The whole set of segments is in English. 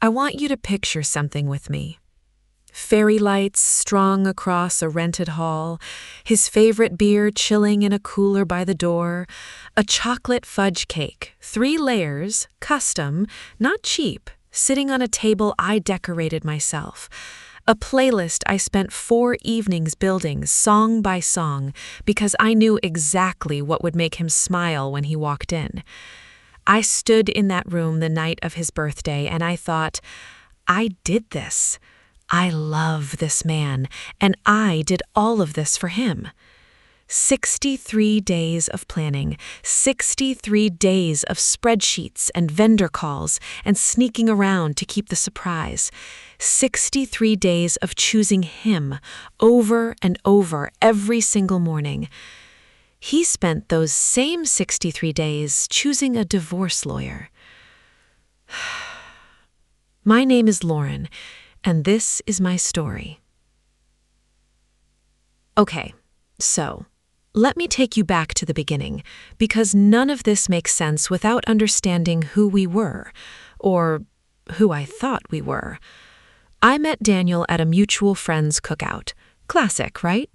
I want you to picture something with me. Fairy lights strung across a rented hall, his favorite beer chilling in a cooler by the door, a chocolate fudge cake, 3 layers, custom, not cheap, sitting on a table I decorated myself. A playlist I spent 4 evenings building, song by song, because I knew exactly what would make him smile when he walked in. I stood in that room the night of his birthday and I thought, I did this. I love this man, and I did all of this for him. 63 days of planning, 63 days of spreadsheets and vendor calls and sneaking around to keep the surprise. 63 days of choosing him over and over every single morning. He spent those same 63 days choosing a divorce lawyer. My name is Lauren, and this is my story. Okay, so let me take you back to the beginning, because none of this makes sense without understanding who we were, or who I thought we were. I met Daniel at a mutual friend's cookout. Classic, right?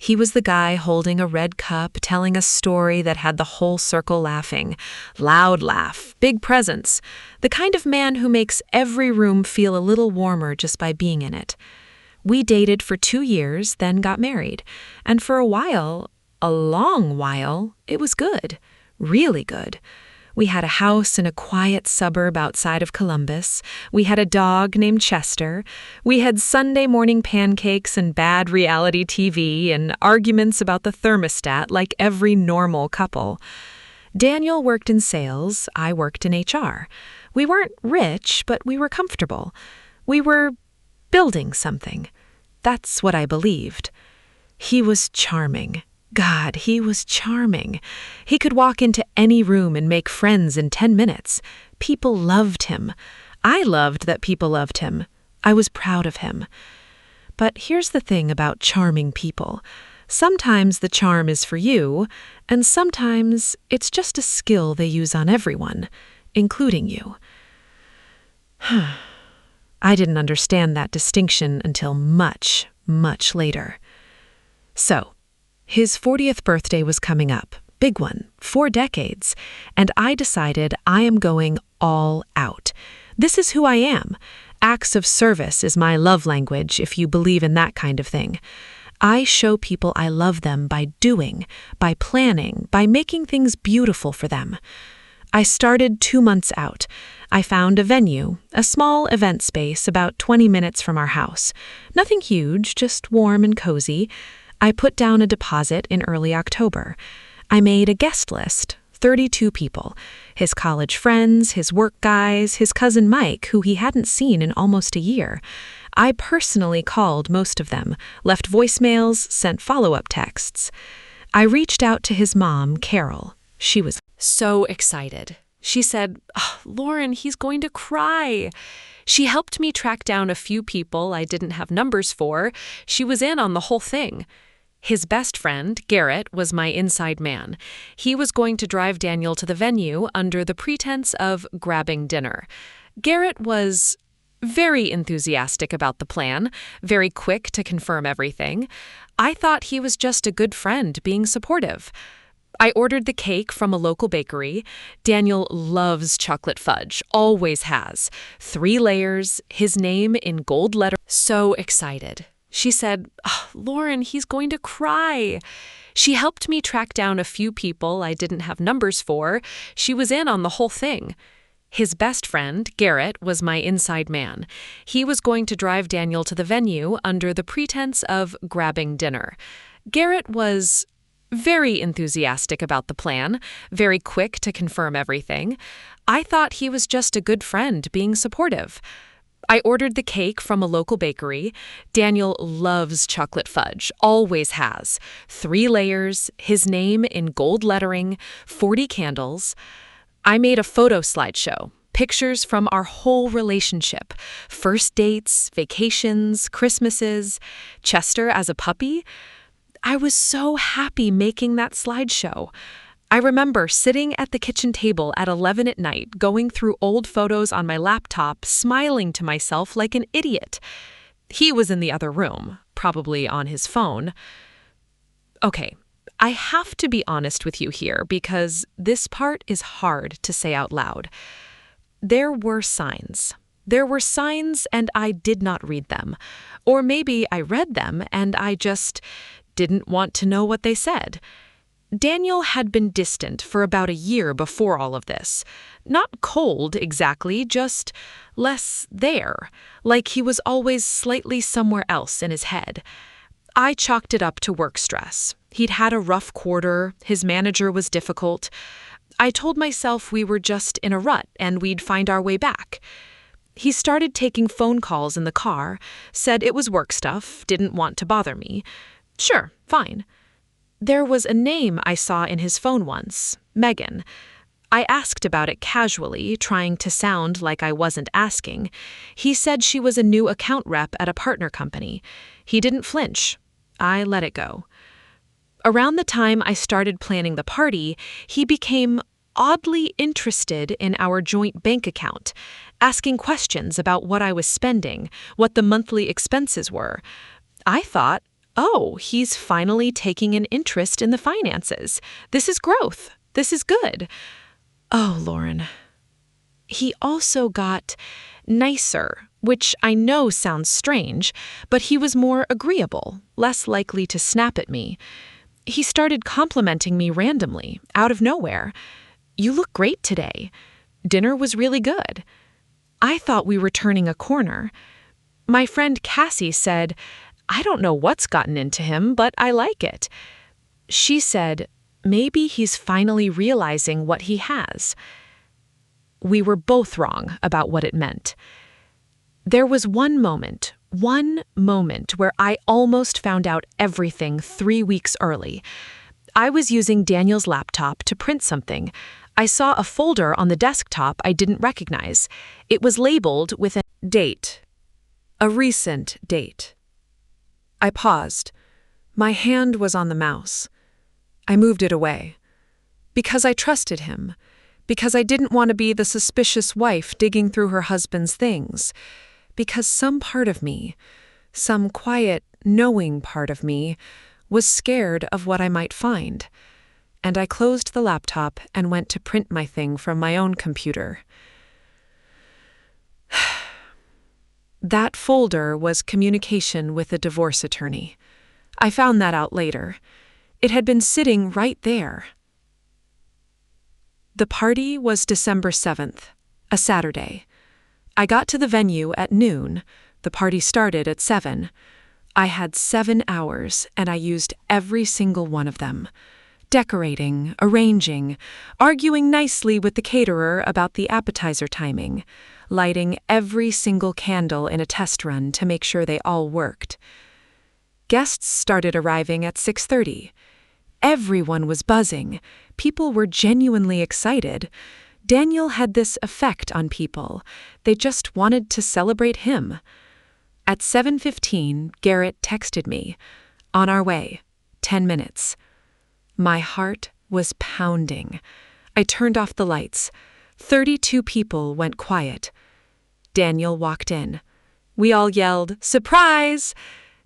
He was the guy holding a red cup, telling a story that had the whole circle laughing. Loud laugh, big presence. The kind of man who makes every room feel a little warmer just by being in it. We dated for 2 years, then got married. And for a long while, it was good. Really good. We had a house in a quiet suburb outside of Columbus. We had a dog named Chester. We had Sunday morning pancakes and bad reality TV and arguments about the thermostat like every normal couple. Daniel worked in sales. I worked in HR. We weren't rich, but we were comfortable. We were building something. That's what I believed. He was charming. God, he was charming. He could walk into any room and make friends in 10 minutes. People loved him. I loved that people loved him. I was proud of him. But here's the thing about charming people. Sometimes the charm is for you, and sometimes it's just a skill they use on everyone, including you. I didn't understand that distinction until much, much later. So, his 40th birthday was coming up, big one, 4 decades, and I decided I am going all out. This is who I am. Acts of service is my love language, if you believe in that kind of thing. I show people I love them by doing, by planning, by making things beautiful for them. I started 2 months out. I found a venue, a small event space about 20 minutes from our house. Nothing huge, just warm and cozy. I put down a deposit in early October. I made a guest list, 32 people, his college friends, his work guys, his cousin Mike, who he hadn't seen in almost a year. I personally called most of them, left voicemails, sent follow-up texts. I reached out to his mom, Carol. She was so excited. She said, "Oh, Lauren, he's going to cry." She helped me track down a few people I didn't have numbers for. She was in on the whole thing. His best friend, Garrett, was my inside man. He was going to drive Daniel to the venue under the pretense of grabbing dinner. Garrett was very enthusiastic about the plan, very quick to confirm everything. I thought he was just a good friend being supportive. I ordered the cake from a local bakery. Daniel loves chocolate fudge, always has. 3 layers, his name in gold letters. So excited. She said, "Oh, Lauren, he's going to cry." She helped me track down a few people I didn't have numbers for. She was in on the whole thing. His best friend, Garrett, was my inside man. He was going to drive Daniel to the venue under the pretense of grabbing dinner. Garrett was very enthusiastic about the plan, very quick to confirm everything. I thought he was just a good friend being supportive. I ordered the cake from a local bakery. Daniel loves chocolate fudge, always has. 3 layers, his name in gold lettering, 40 candles. I made a photo slideshow, pictures from our whole relationship, first dates, vacations, Christmases, Chester as a puppy. I was so happy making that slideshow. I remember sitting at the kitchen table at 11 at night, going through old photos on my laptop, smiling to myself like an idiot. He was in the other room, probably on his phone. Okay, I have to be honest with you here because this part is hard to say out loud. There were signs. There were signs and I did not read them. Or maybe I read them and I just didn't want to know what they said. Daniel had been distant for about a year before all of this. Not cold exactly, just less there, like he was always slightly somewhere else in his head. I chalked it up to work stress. He'd had a rough quarter, his manager was difficult. I told myself we were just in a rut and we'd find our way back. He started taking phone calls in the car, said it was work stuff, didn't want to bother me. Sure, fine. There was a name I saw in his phone once, Megan. I asked about it casually, trying to sound like I wasn't asking. He said she was a new account rep at a partner company. He didn't flinch. I let it go. Around the time I started planning the party, he became oddly interested in our joint bank account, asking questions about what I was spending, what the monthly expenses were. I thought, oh, he's finally taking an interest in the finances. This is growth. This is good. Oh, Lauren. He also got nicer, which I know sounds strange, but he was more agreeable, less likely to snap at me. He started complimenting me randomly, out of nowhere. You look great today. Dinner was really good. I thought we were turning a corner. My friend Cassie said, I don't know what's gotten into him, but I like it. She said, maybe he's finally realizing what he has. We were both wrong about what it meant. There was one moment where I almost found out everything 3 weeks early. I was using Daniel's laptop to print something. I saw a folder on the desktop I didn't recognize. It was labeled with a date, a recent date. I paused. My hand was on the mouse. I moved it away. Because I trusted him. Because I didn't want to be the suspicious wife digging through her husband's things. Because some part of me, some quiet, knowing part of me, was scared of what I might find. And I closed the laptop and went to print my thing from my own computer. That folder was communication with a divorce attorney. I found that out later. It had been sitting right there. The party was December 7th, a Saturday. I got to the venue at noon. The party started at 7. I had 7 hours, and I used every single one of them. Decorating, arranging, arguing nicely with the caterer about the appetizer timing, lighting every single candle in a test run to make sure they all worked. Guests started arriving at 6:30. Everyone was buzzing. People were genuinely excited. Daniel had this effect on people. They just wanted to celebrate him. At 7:15, Garrett texted me. On our way. 10 minutes. My heart was pounding. I turned off the lights. 32 people went quiet. Daniel walked in. We all yelled, "Surprise!"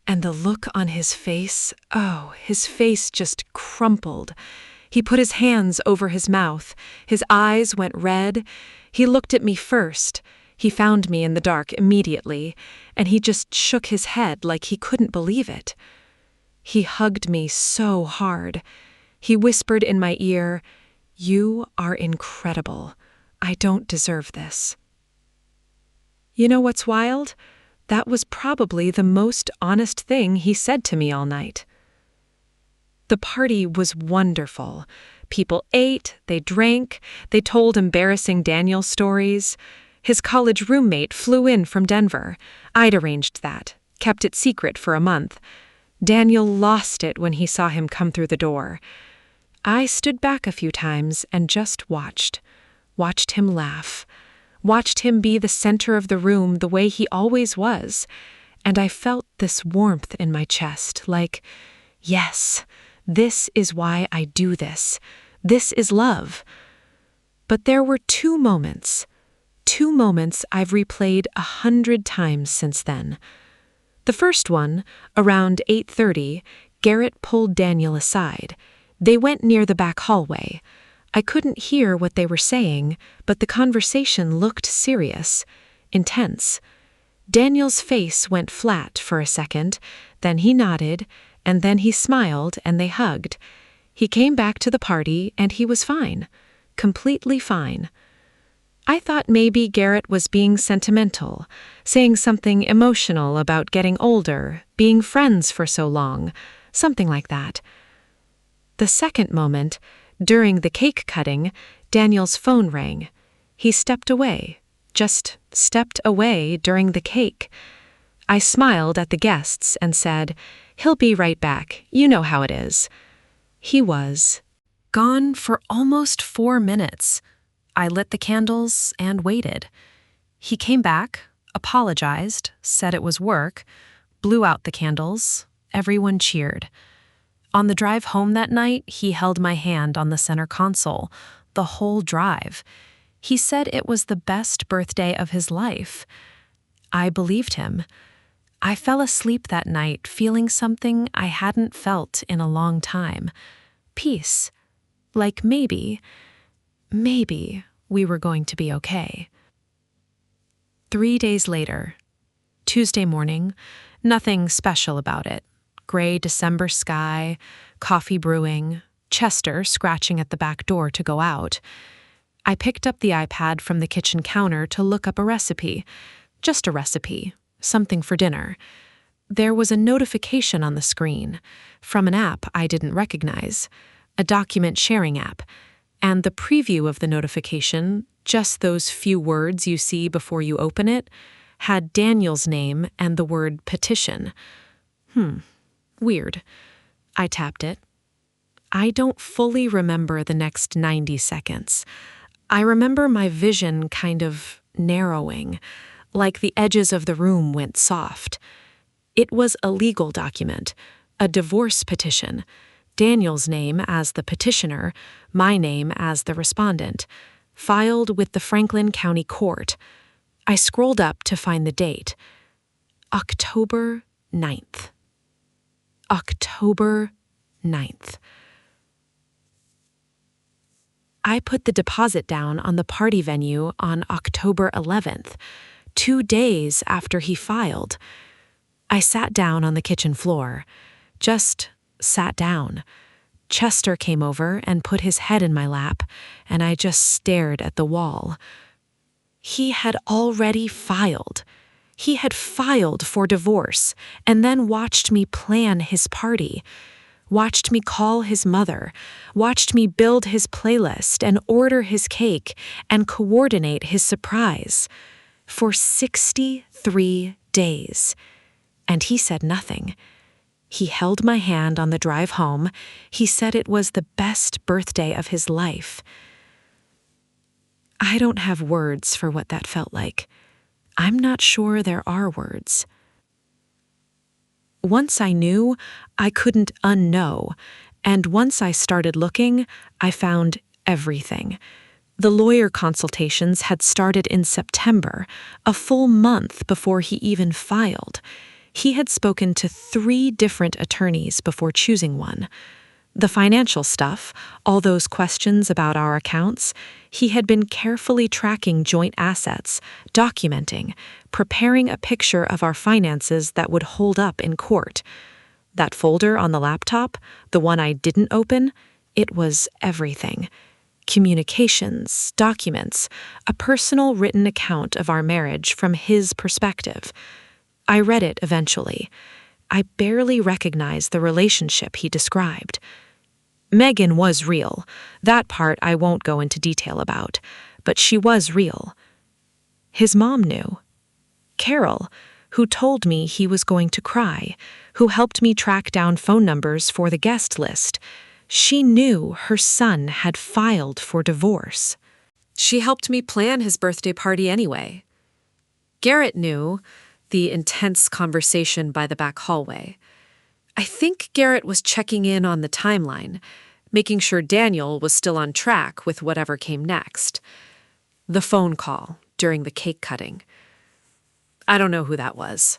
And the look on his face, his face just crumpled. He put his hands over his mouth. His eyes went red. He looked at me first. He found me in the dark immediately, and he just shook his head like he couldn't believe it. He hugged me so hard. He whispered in my ear, "You are incredible. I don't deserve this." You know what's wild? That was probably the most honest thing he said to me all night. The party was wonderful. People ate, they drank, they told embarrassing Daniel stories. His college roommate flew in from Denver. I'd arranged that, kept it secret for a month. Daniel lost it when he saw him come through the door. I stood back a few times and just watched him laugh, watched him be the center of the room the way he always was, and I felt this warmth in my chest, like, yes, this is why I do this. This is love. But there were two moments I've replayed 100 times since then. The first one, around 8:30, Garrett pulled Daniel aside. They went near the back hallway. I couldn't hear what they were saying, but the conversation looked serious, intense. Daniel's face went flat for a second, then he nodded, and then he smiled and they hugged. He came back to the party and he was fine, completely fine. I thought maybe Garrett was being sentimental, saying something emotional about getting older, being friends for so long, something like that. The second moment, during the cake cutting, Daniel's phone rang. He stepped away, just stepped away during the cake. I smiled at the guests and said, "He'll be right back, you know how it is." He was gone for almost 4 minutes. I lit the candles and waited. He came back, apologized, said it was work, blew out the candles. Everyone cheered. On the drive home that night, he held my hand on the center console, the whole drive. He said it was the best birthday of his life. I believed him. I fell asleep that night feeling something I hadn't felt in a long time. Peace. Like maybe we were going to be okay. 3 days later, Tuesday morning, nothing special about it. Gray December sky, coffee brewing, Chester scratching at the back door to go out. I picked up the iPad from the kitchen counter to look up a recipe. Just a recipe, something for dinner. There was a notification on the screen from an app I didn't recognize, a document sharing app, and the preview of the notification, just those few words you see before you open it, had Daniel's name and the word petition. Weird. I tapped it. I don't fully remember the next 90 seconds. I remember my vision kind of narrowing, like the edges of the room went soft. It was a legal document, a divorce petition. Daniel's name as the petitioner, my name as the respondent, filed with the Franklin County Court. I scrolled up to find the date. October 9th. October 9th. I put the deposit down on the party venue on October 11th, 2 days after he filed. I sat down on the kitchen floor. Just sat down. Chester came over and put his head in my lap, and I just stared at the wall. He had already filed. He had filed for divorce, and then watched me plan his party, watched me call his mother, watched me build his playlist and order his cake and coordinate his surprise. For 63 days. And he said nothing. He held my hand on the drive home. He said it was the best birthday of his life. I don't have words for what that felt like. I'm not sure there are words. Once I knew, I couldn't unknow, and once I started looking, I found everything. The lawyer consultations had started in September, a full month before he even filed. He had spoken to 3 different attorneys before choosing one. The financial stuff, all those questions about our accounts, he had been carefully tracking joint assets, documenting, preparing a picture of our finances that would hold up in court. That folder on the laptop, the one I didn't open, it was everything. Communications, documents, a personal written account of our marriage from his perspective. I read it eventually. I barely recognized the relationship he described. Megan was real. That part I won't go into detail about, but she was real. His mom knew. Carol, who told me he was going to cry, who helped me track down phone numbers for the guest list. She knew her son had filed for divorce. She helped me plan his birthday party anyway. Garrett knew, the intense conversation by the back hallway. I think Garrett was checking in on the timeline, making sure Daniel was still on track with whatever came next. The phone call during the cake cutting. I don't know who that was.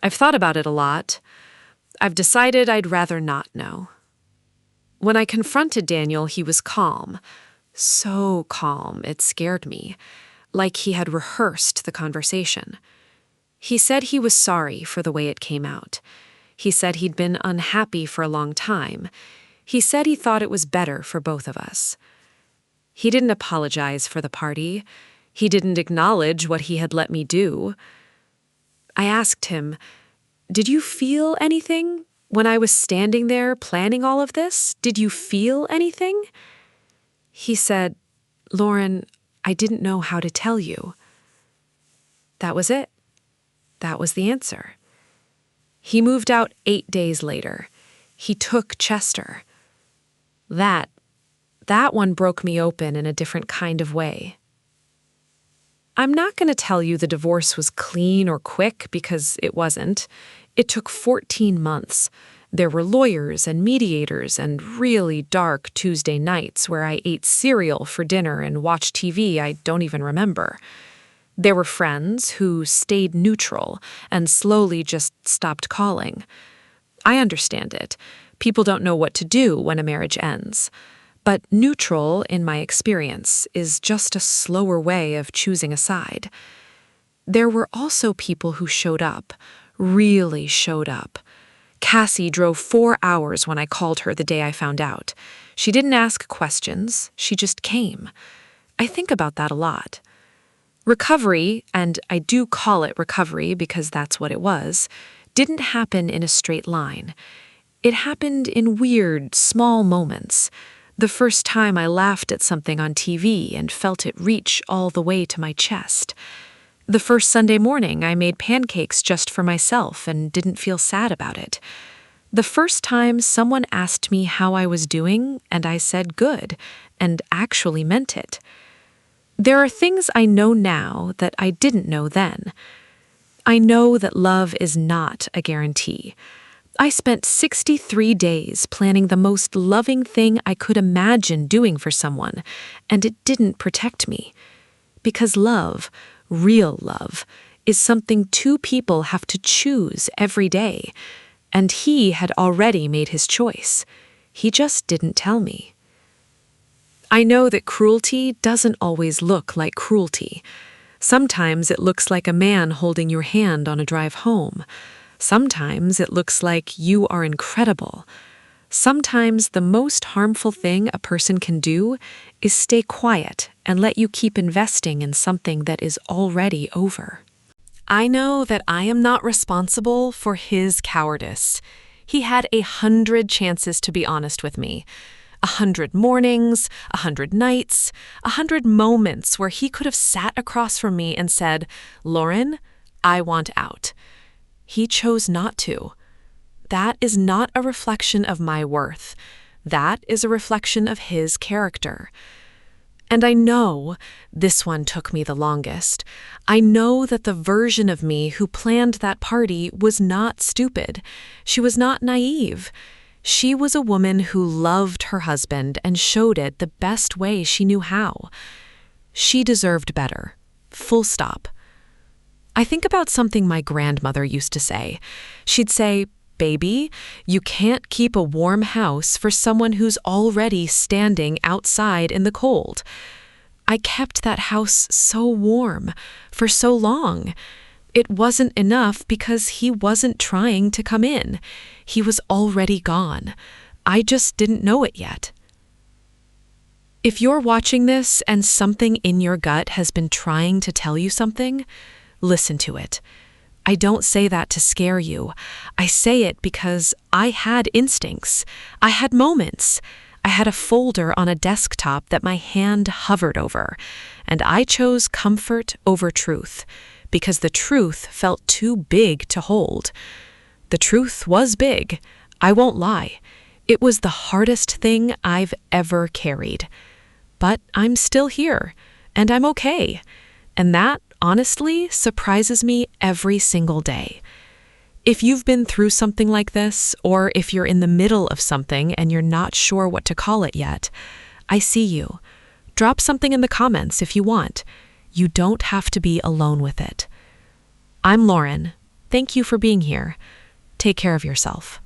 I've thought about it a lot. I've decided I'd rather not know. When I confronted Daniel, he was calm. So calm, it scared me. Like he had rehearsed the conversation. He said he was sorry for the way it came out. He said he'd been unhappy for a long time. He said he thought it was better for both of us. He didn't apologize for the party. He didn't acknowledge what he had let me do. I asked him, "Did you feel anything? When I was standing there planning all of this, did you feel anything?" He said, "Lauren, I didn't know how to tell you." That was it. That was the answer. He moved out 8 days later. He took Chester. That one broke me open in a different kind of way. I'm not going to tell you the divorce was clean or quick, because it wasn't. It took 14 months. There were lawyers and mediators and really dark Tuesday nights where I ate cereal for dinner and watched TV I don't even remember. There were friends who stayed neutral and slowly just stopped calling. I understand it. People don't know what to do when a marriage ends. But neutral, in my experience, is just a slower way of choosing a side. There were also people who showed up, really showed up. Cassie drove 4 hours when I called her the day I found out. She didn't ask questions, she just came. I think about that a lot. Recovery, and I do call it recovery because that's what it was, didn't happen in a straight line. It happened in weird, small moments. The first time I laughed at something on TV and felt it reach all the way to my chest. The first Sunday morning I made pancakes just for myself and didn't feel sad about it. The first time someone asked me how I was doing and I said good, and actually meant it. There are things I know now that I didn't know then. I know that love is not a guarantee. I spent 63 days planning the most loving thing I could imagine doing for someone, and it didn't protect me. Because love, real love, is something two people have to choose every day, and he had already made his choice. He just didn't tell me. I know that cruelty doesn't always look like cruelty. Sometimes it looks like a man holding your hand on a drive home. Sometimes it looks like you are incredible. Sometimes the most harmful thing a person can do is stay quiet and let you keep investing in something that is already over. I know that I am not responsible for his cowardice. He had 100 chances to be honest with me. 100 mornings, 100 nights, 100 moments where he could have sat across from me and said, "Lauren, I want out." He chose not to. That is not a reflection of my worth. That is a reflection of his character. And I know, this one took me the longest, I know that the version of me who planned that party was not stupid. She was not naive. She was a woman who loved her husband and showed it the best way she knew how. She deserved better. Full stop. I think about something my grandmother used to say. She'd say, "Baby, you can't keep a warm house for someone who's already standing outside in the cold." I kept that house so warm for so long. It wasn't enough because he wasn't trying to come in. He was already gone. I just didn't know it yet. If you're watching this and something in your gut has been trying to tell you something, listen to it. I don't say that to scare you. I say it because I had instincts. I had moments. I had a folder on a desktop that my hand hovered over, and I chose comfort over truth because the truth felt too big to hold. The truth was big. I won't lie. It was the hardest thing I've ever carried. But I'm still here, and I'm okay. And that, honestly, surprises me every single day. If you've been through something like this, or if you're in the middle of something and you're not sure what to call it yet, I see you. Drop something in the comments if you want. You don't have to be alone with it. I'm Lauren. Thank you for being here. Take care of yourself.